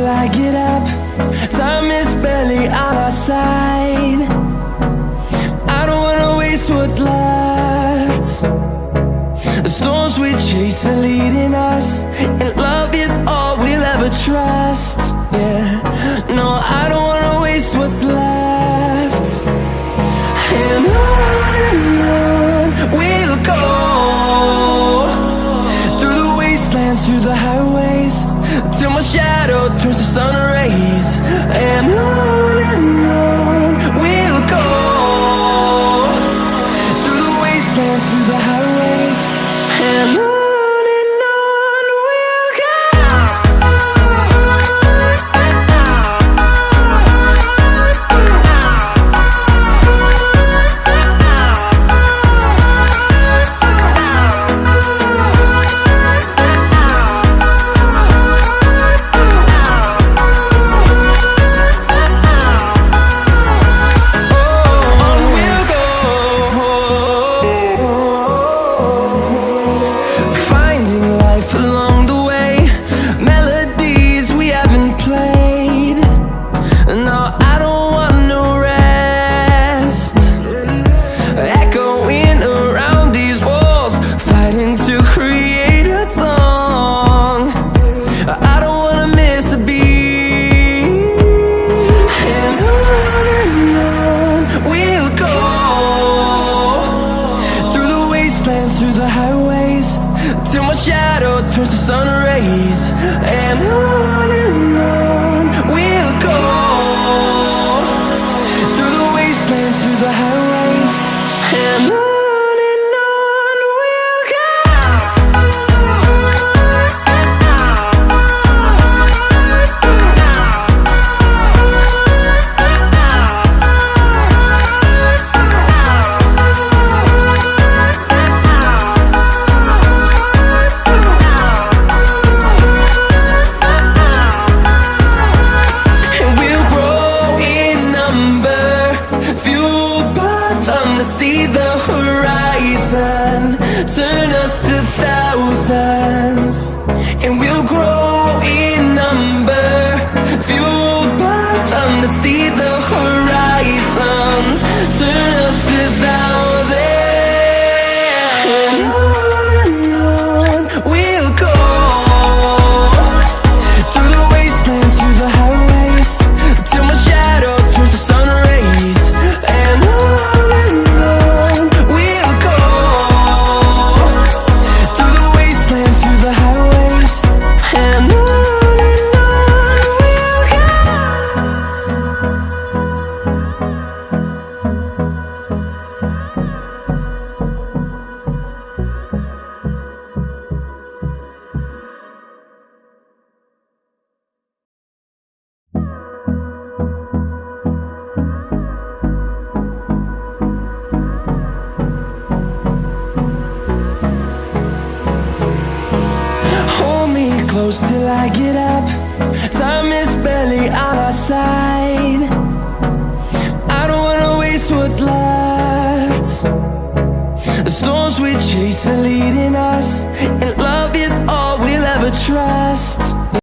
till I get up. Time is barely on our side. I don't wanna waste what's left. The storms we chase are leading us, and love is all we'll ever trust. Yeah, no, I don't wanna waste what's left. And on we'll go, through the wastelands, through the highways, till my shadow turns to sun rays. And on we'll go, through the wastelands, through the highways, and on we'll go. Through the highways, till my shadow turns to sun rays. And on we'll go, through the wastelands, through the highways, and on we'll go. See the horizon, turn us to thousands, and we'll grow in number, fueled by them. To see the horizon, turn us to thousands, and on we'll go, through the wastelands, through the highways, till my shadow turns to sun rays. And close till I get up.